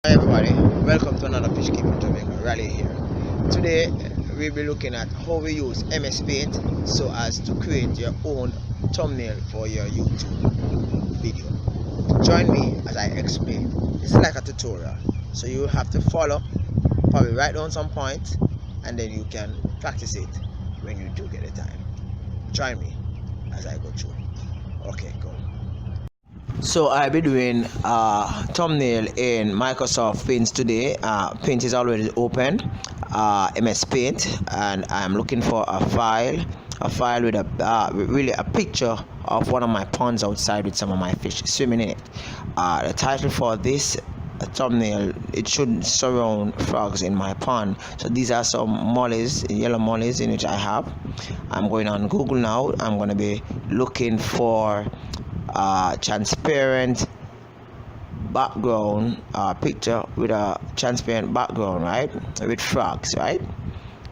Hi everybody, welcome to another Fish Keeping Jamaica rally here. Today we'll be looking at how we use MS Paint so as to create your own thumbnail for your YouTube video. Join me as I explain. This is like a tutorial, so you have to follow, probably write down some points, and then you can practice it when you do get the time. Join me as I go through. Okay, go. So I'll be doing a thumbnail in Microsoft Paint today. Paint is already open, MS Paint, and I'm looking for a file with a really a picture of one of my ponds outside with some of my fish swimming in it. The title for this thumbnail, it should surround frogs in my pond. So these are some mollies, yellow mollies in which I have. I'm going on Google now. I'm going to be looking for transparent background picture with a transparent background, right, with frogs, right?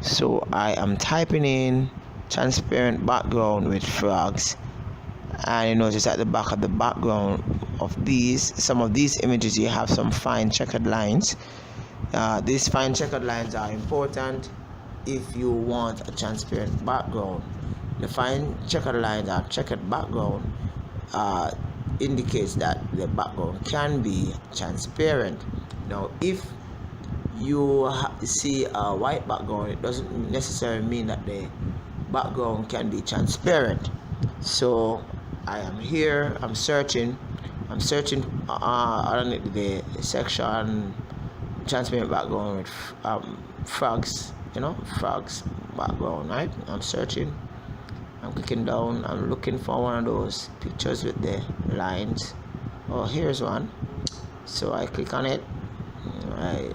So I am typing in transparent background with frogs, and you notice at the back of the background of some of these images you have some fine checkered lines. These fine checkered lines are important if you want a transparent background. The fine checkered lines are checkered background indicates that the background can be transparent. Now if you see a white background, it doesn't necessarily mean that the background can be transparent. So I am here, I'm searching underneath the section transparent background with frogs, frogs background, right? I'm searching, I'm clicking down, I'm looking for one of those pictures with the lines. Oh, here's one. So I click on it, I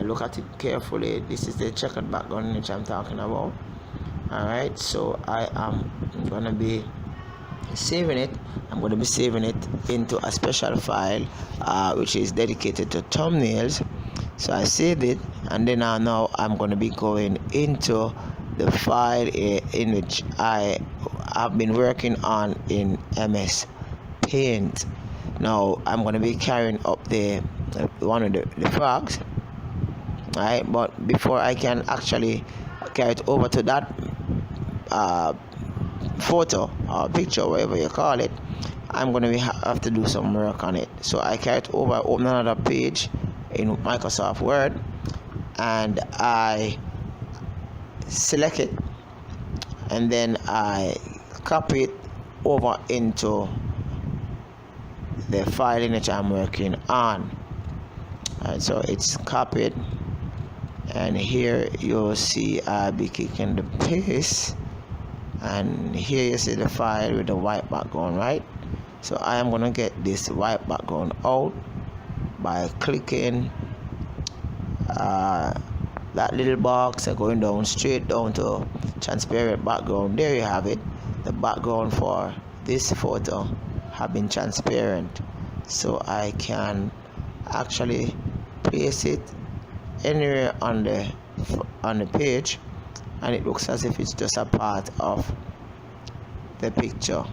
look at it carefully. This is the checkered background which I'm talking about. Alright, so I am gonna be saving it. I'm going to be saving it into a special file which is dedicated to thumbnails. So I saved it, and then now I'm going to be going into the file in which I have been working on in MS Paint. Now I'm going to be carrying up one of the frogs, right? But before I can actually carry it over to that photo or picture, whatever you call it, I'm going to have to do some work on it. So I carry it over, open another page in Microsoft Word, and I select it, and then I copy it over into the file in which I'm working on. Alright, so it's copied, and here you'll see I'll be clicking the paste, and here you see the file with the white background, right? So I am going to get this white background out by clicking that little box and going down straight down to transparent background. There you have it. The background for this photo have been transparent, so I can actually place it anywhere on the page, and it looks as if it's just a part of the picture.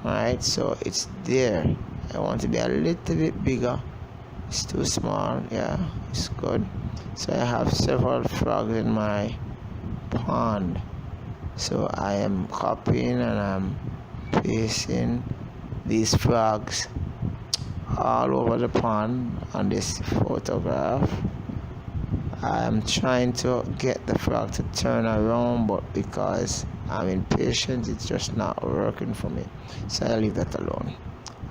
Alright, so it's there. I want to be a little bit bigger. It's too small. Yeah, it's good. So I have several frogs in my pond, so I am copying and I'm pasting these frogs all over the pond on this photograph. I'm trying to get the frog to turn around, but because I'm impatient, it's just not working for me. So I leave that alone.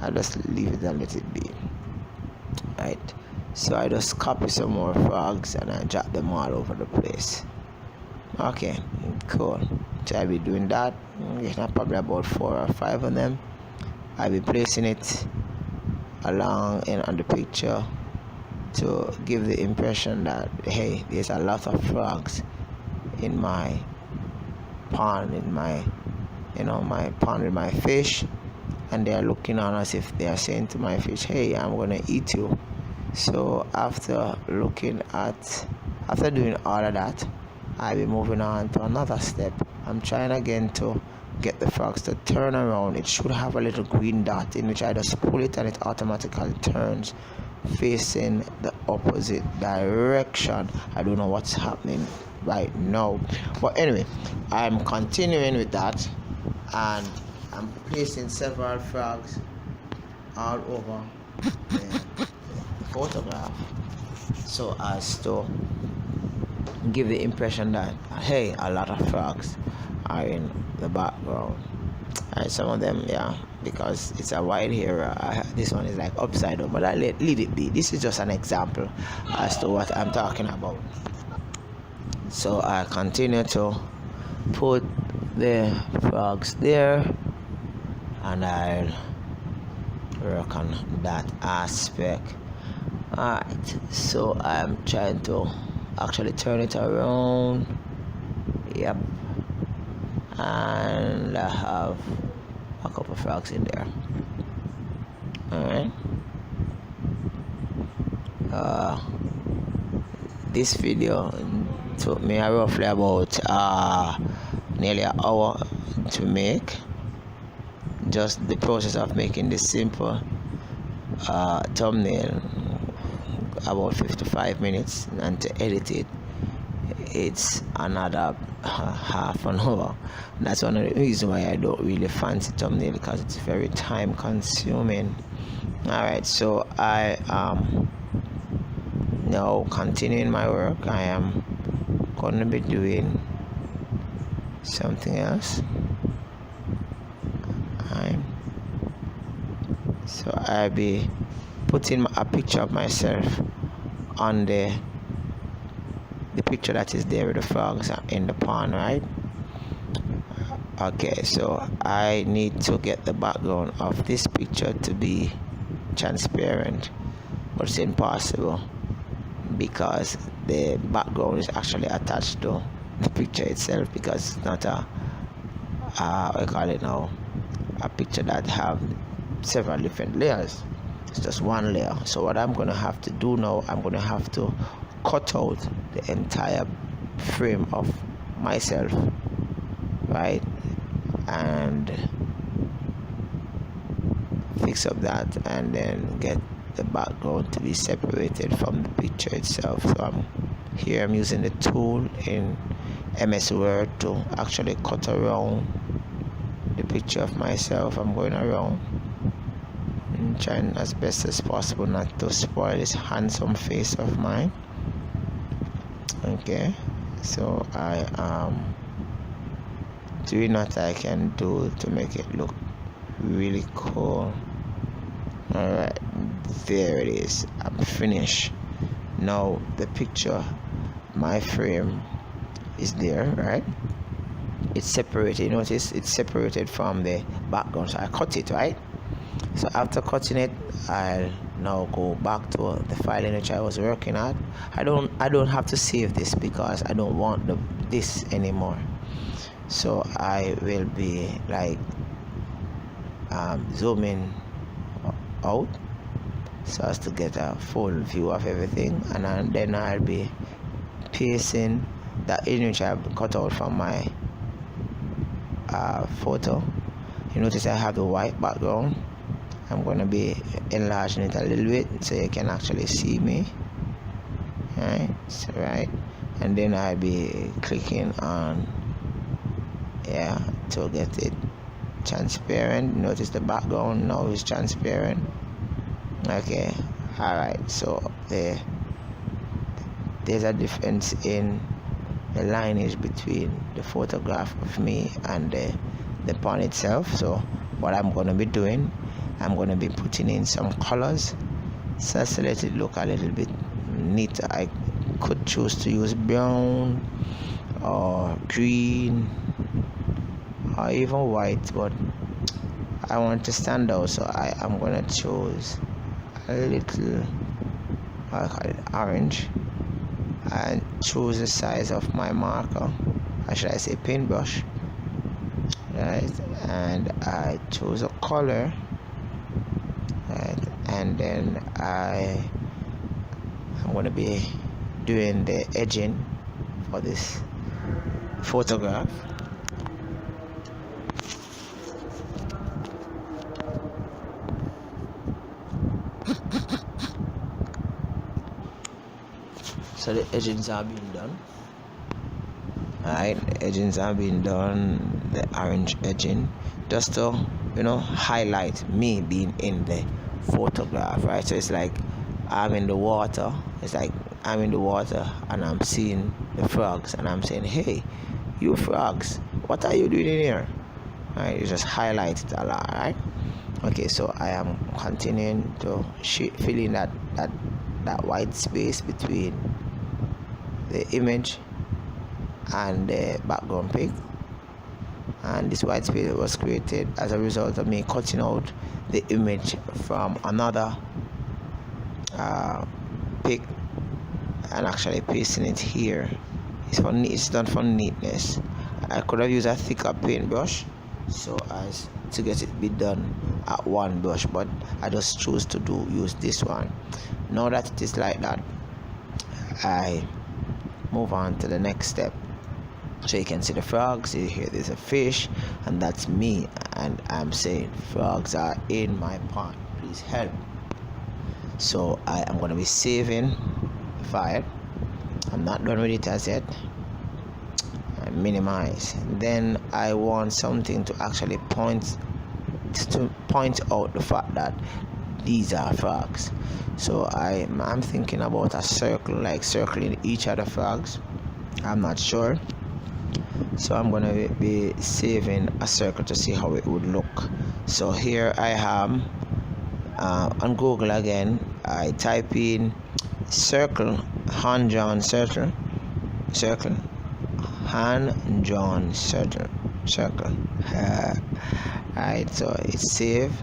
I just leave it and let it be. Right. So I just copy some more frogs and I drop them all over the place. Okay, cool. So I'll be doing that. Probably about 4 or 5 of them. I'll be placing it along on the picture to give the impression that, hey, there's a lot of frogs in my pond, my pond with my fish, and they're looking on as if they are saying to my fish, hey, I'm gonna eat you. So after doing all of that, I'll be moving on to another step. I'm trying again to get the frogs to turn around, it should have a little green dot in which I just pull it and it automatically turns facing the opposite direction. I don't know what's happening right now, but anyway, I'm continuing with that, and I'm placing several frogs all over the photograph so as to give the impression that, hey, a lot of frogs are in the background. And some of them, yeah, because it's a wide area, this one is like upside down, but I leave it be. This is just an example as to what I'm talking about. So I continue to put the frogs there, and I'll work on that aspect. Alright, so I'm trying to actually turn it around. Yep, and I have a couple of frogs in there. Alright, this video took me roughly about nearly an hour to make. Just the process of making this simple thumbnail, about 55 minutes, and to edit it, it's another half an hour. That's one of the reasons why I don't really fancy thumbnail, because it's very time consuming. Alright, so I am now continuing my work. I am going to be doing something else. So I'll be putting a picture of myself on the picture that is there with the frogs in the pond, right? Okay, so I need to get the background of this picture to be transparent, but it's impossible because the background is actually attached to the picture itself, because it's not what I call it now, a picture that have several different layers. It's just one layer. So what I'm going to have to do now, I'm going to have to cut out the entire frame of myself, right, and fix up that, and then get the background to be separated from the picture itself. So I'm using the tool in MS Word to actually cut around the picture of myself. I'm going around and trying as best as possible not to spoil this handsome face of mine. Okay, so I am doing what I can do to make it look really cool. Alright, there it is. I'm finished. Now the picture, my frame is there, right? It's separated. You notice it's separated from the background, so I cut it, right? So after cutting it, I'll now go back to the file in which I was working at. I don't have to save this because I don't want this anymore. So I will be like zooming out so as to get a full view of everything, and then I'll be pasting that image I've cut out from my photo. You notice I have the white background. I'm going to be enlarging it a little bit so you can actually see me, right? So, right, and then I'll be clicking on to get it transparent. Notice the background now is transparent. Okay, alright, so there's a difference in the lineage between the photograph of me and the pond itself. So what I'm going to be doing, I'm going to be putting in some colors so as to let it look a little bit neater. I could choose to use brown or green or even white, but I want to stand out, so I am going to choose a little, I call it orange, and choose the size of my marker, or should I say paintbrush, right? And I choose a color, right? And then I'm going to be doing the edging for this photograph. So the edgings are being done. Alright, the edgings are being done, the orange edging, just to highlight me being in the photograph, right? So it's like I'm in the water. It's like I'm in the water and I'm seeing the frogs and I'm saying, hey, you frogs, what are you doing in here? Right, you just highlight it a lot, right? Okay, so I am continuing to fill in that white space between the image and the background pic, and this white space was created as a result of me cutting out the image from another pic and actually pasting it here. It's done for neatness. I could have used a thicker paintbrush so as to get it be done at one brush, but I just choose to use this one. Now that it is like that, I move on to the next step. So you can see the frogs. Here there's a fish, and that's me, and I'm saying, frogs are in my pond, please help. So I am going to be saving the file. I'm not done with it as yet. I minimize. Then I want something to actually point out the fact that these are frogs. So I'm thinking about a circle, like circling each of the frogs. I'm not sure, so I'm gonna be saving a circle to see how it would look. So here I have on Google again, I type in circle, hand drawn circle, hand drawn circle. Alright, so it's saved.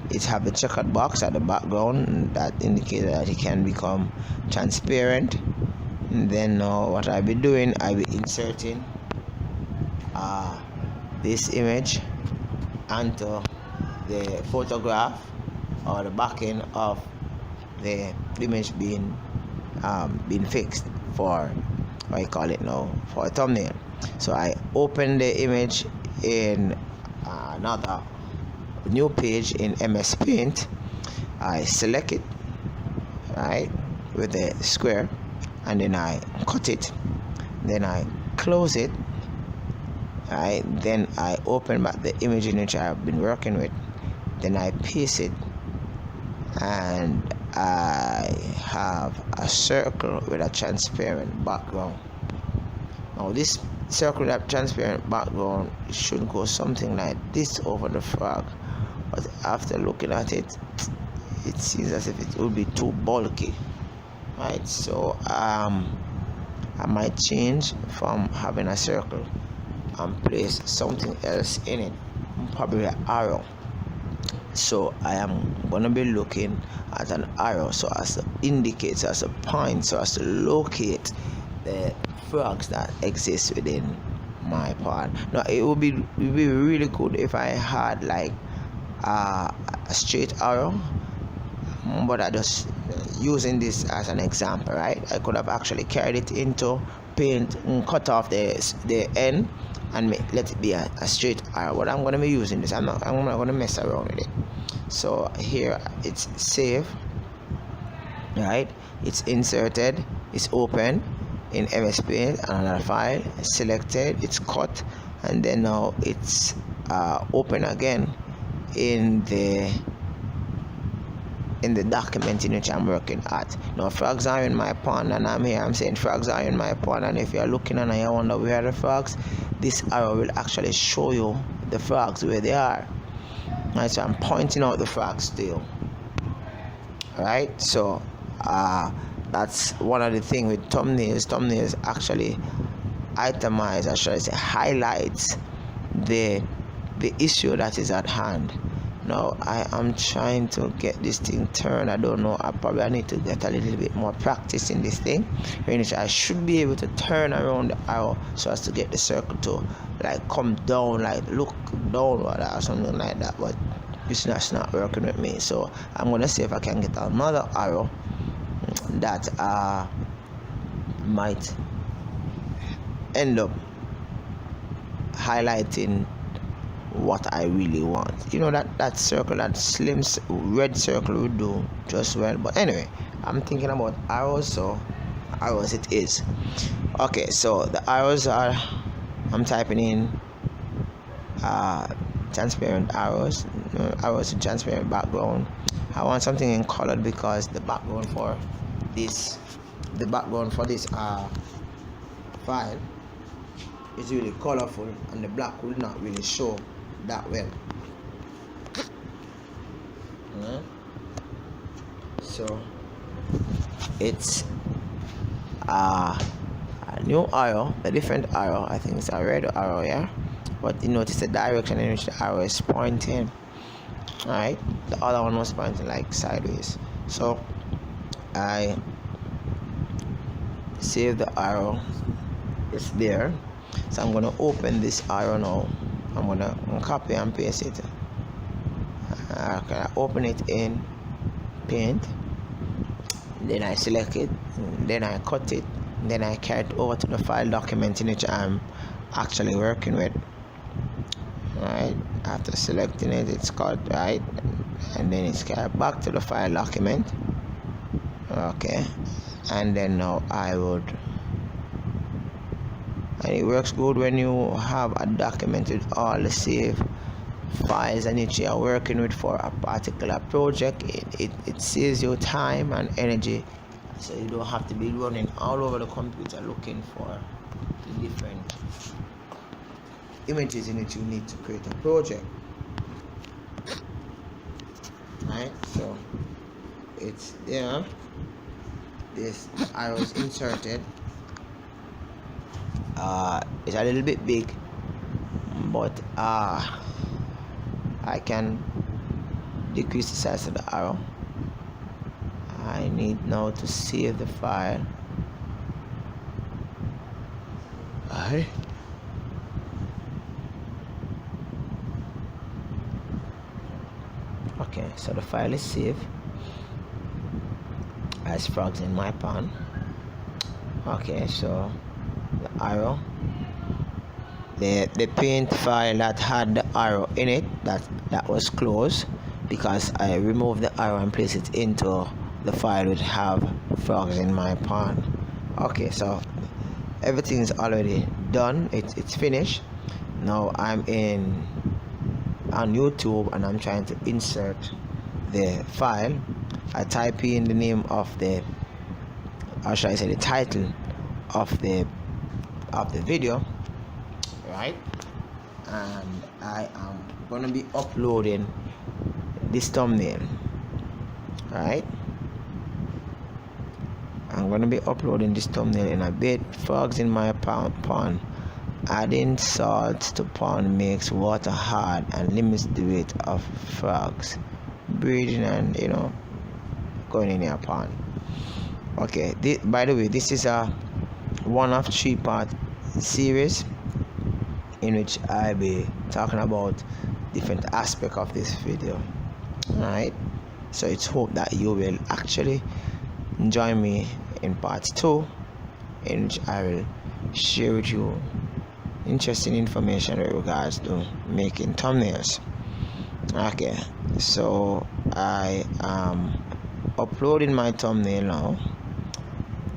It have the checkered box at the background that indicates that it can become transparent. And then now what I'll be doing, I'll be inserting this image onto the photograph or the backing of the image being fixed for what I call it now, for a thumbnail. So I open the image in another new page in MS Paint. I select it, right, with the square, and then I cut it, then I close it, right, then I open back the image in which I've been working with, then I paste it, and I have a circle with a transparent background. Now this circle with a transparent background should go something like this over the frog, but after looking at it, it seems as if it would be too bulky, right? So I might change from having a circle and place something else in it, probably an arrow. So I am going to be looking at an arrow so as to indicate, so as to point, so as to locate the frogs that exist within my pond. Now it would be really good if I had like a straight arrow, but I just using this as an example, right? I could have actually carried it into paint and cut off the end and let it be a straight arrow. But I'm going to be using this. I'm not going to mess around with it. So here it's saved, right? It's inserted, it's open in MS Paint, another file, selected, it's cut, and then now it's open again in the document in which I'm working at. Now frogs are in my pond, and I'm saying frogs are in my pond, and if you're looking and you wonder where are the frogs, this arrow will actually show you the frogs where they are. Right, so I'm pointing out the frogs still. Right, so that's one of the things with thumbnails. Thumbnails actually itemize, or should I say highlights the issue that is at hand. Now I am trying to get this thing turned. I don't know, I need to get a little bit more practice in this thing, in which I should be able to turn around the arrow so as to get the circle to like come down, like look downward or something like that, but it's not working with me. So I'm gonna see if I can get another arrow that might end up highlighting what I really want. You know, that circle, that slim red circle would do just well. But anyway, I'm thinking about arrows, so arrows it is. Okay, so the arrows are, I'm typing in transparent arrows, arrows with transparent background. I want something in colored because the background for this file is really colorful, and the black will not really show that well. So it's a new arrow, a different arrow. I think it's a red arrow, yeah, but you notice the direction in which the arrow is pointing. Alright, the other one was pointing like sideways. So I save the arrow, it's there. So I'm gonna open this arrow now. I'm gonna copy and paste it. I open it in Paint, then I select it, then I cut it, then I carry it over to the file document in which I'm actually working with. Right, after selecting it, it's cut, right, and then it's carried back to the file document. Okay, and then now and it works good when you have a document with all the saved files and which you are working with for a particular project. It saves you time and energy, so you don't have to be running all over the computer looking for the different images in which you need to create a project. Right, so it's there. This arrow is inserted. It's a little bit big, but I can decrease the size of the arrow. I need now to save the file. Alright. Okay, so the file is saved as frogs in my pan. Okay, so the arrow, the paint file that had the arrow in it, that was closed because I removed the arrow and placed it into the file which have frogs in my pan. Okay, so everything is already done. It's finished. Now I'm on YouTube and I'm trying to insert the file. I type in the name of the, or should I say the title of the video, right? And I am gonna be uploading this thumbnail, right? I'm gonna be uploading this thumbnail in a bit. Frogs in my pond. Adding salt to pond makes water hard and limits the rate of frogs breeding and going in your pond. Okay, by the way, this is a one of 3-part series in which I'll be talking about different aspects of this video. Alright, so it's hope that you will actually join me in part 2, in which I will share with you interesting information with regards to making thumbnails. Okay, so I am uploading my thumbnail now.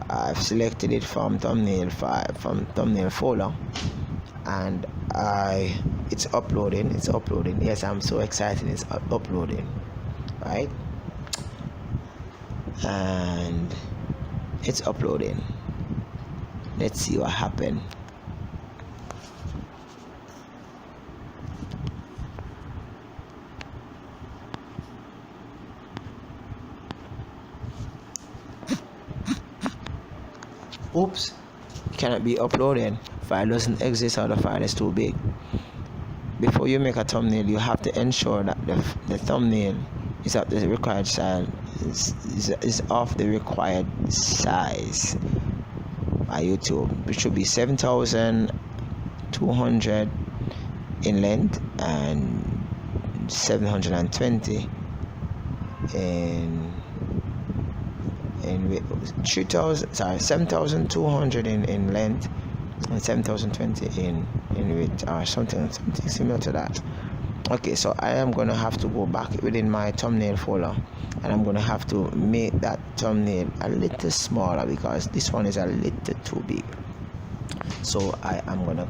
I've selected it from thumbnail folder, and it's uploading. Yes, I'm so excited. It's uploading, right? And it's uploading. Let's see what happened. Oops, cannot be uploaded. File doesn't exist or the file is too big. Before you make a thumbnail, you have to ensure that the thumbnail is of the required size, is of the required size by YouTube, which should be 7,200 in length and 720 in 7,200 in length and 7,020 in width, or something similar to that. Okay, so I am gonna have to go back within my thumbnail folder, and I'm gonna have to make that thumbnail a little smaller because this one is a little too big. So I am gonna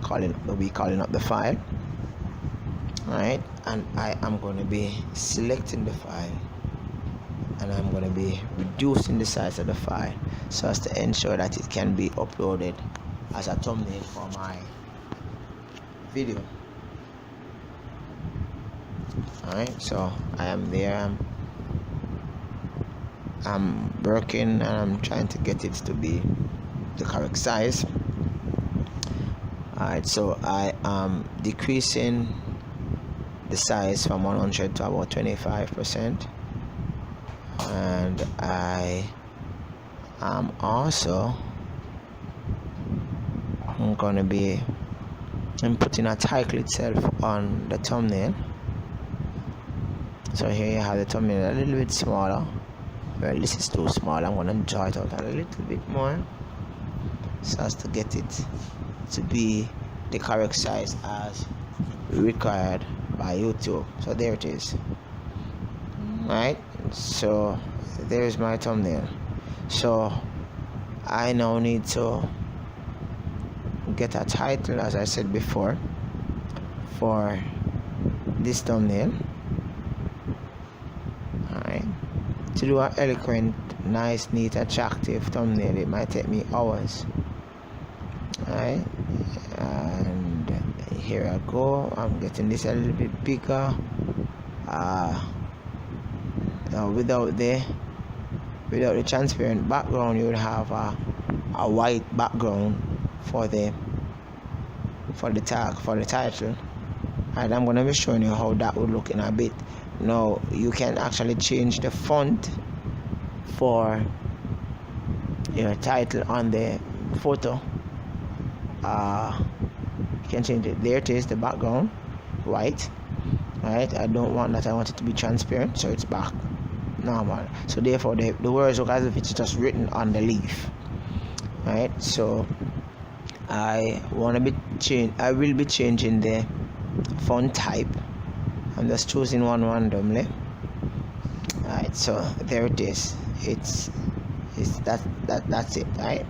be calling up the file. Alright, and I am going to be selecting the file, and I'm going to be reducing the size of the file so as to ensure that it can be uploaded as a thumbnail for my video. Alright, so I am there, I'm working, and I'm trying to get it to be the correct size. Alright, so I am decreasing the size from 100 to about 25%, and I am also gonna be putting a title itself on the thumbnail. So here you have the thumbnail a little bit smaller. Well, this is too small. I'm gonna draw it out a little bit more so as to get it to be the correct size as required by YouTube. So there it is. Right, so there's my thumbnail. So I now need to get a title, as I said before, for this thumbnail. Alright, to do an eloquent, nice, neat, attractive thumbnail, it might take me hours. Alright, and here I go. I'm getting this a little bit bigger. Now without the transparent background, you would have a white background for the tag, for the title. And I'm going to be showing you how that would look in a bit. Now you can actually change the font for your title on the photo. You can change it. There it is, the background white. Right, I don't want that. I want it to be transparent, so it's back normal. So therefore the words look as if it's just written on the leaf. Right, so I will be changing the font type. I'm just choosing one randomly. Alright, so there it is. That's it. Right,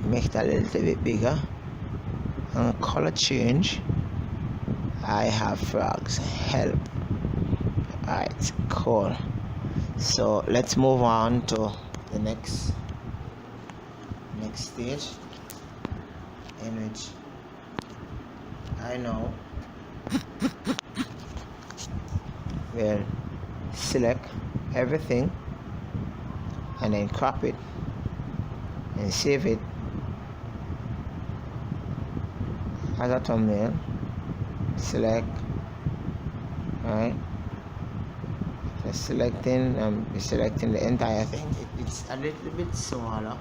make it a little bit bigger. And color change, I have frogs. Help. Alright, cool. So let's move on to the next stage. Image. I know. We'll select everything and then crop it and save it as a thumbnail. Select. Alright, just selecting the entire thing. It's a little bit smaller,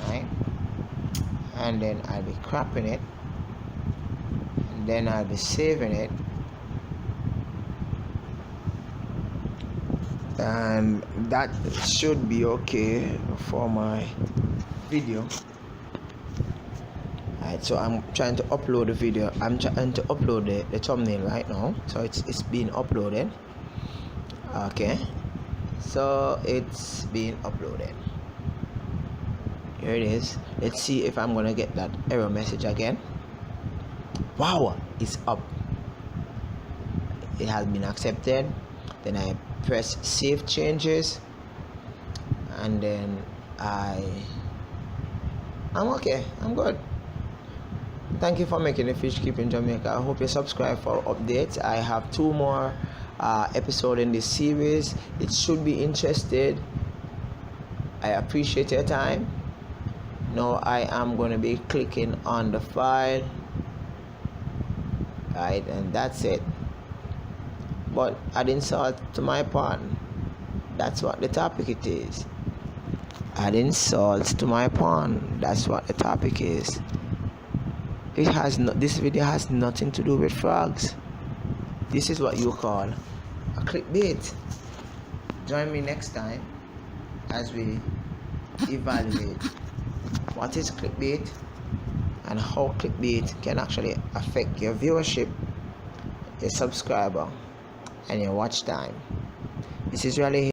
right? And then I'll be cropping it, and then I'll be saving it, and that should be okay for my video. Alright, so I'm trying to upload the video. I'm trying to upload the thumbnail right now. So it's being uploaded. Okay, so it's being uploaded. Here it is. Let's see if I'm gonna get that error message again. Wow, it's up. It has been accepted. Then I press save changes, and then I'm okay. I'm good. Thank you for making the Fish Keep in Jamaica. I hope you subscribe for updates. I have 2 more episodes in this series. It should be interested. I appreciate your time. Now I am going to be clicking on the file. Right, and that's it. But adding salt to my pan. That's what the topic it is. Adding salt to my pan. That's what the topic is. This video has nothing to do with frogs. This is what you call a clickbait. Join me next time as we evaluate what is clickbait and how clickbait can actually affect your viewership your subscriber and your watch time. This is really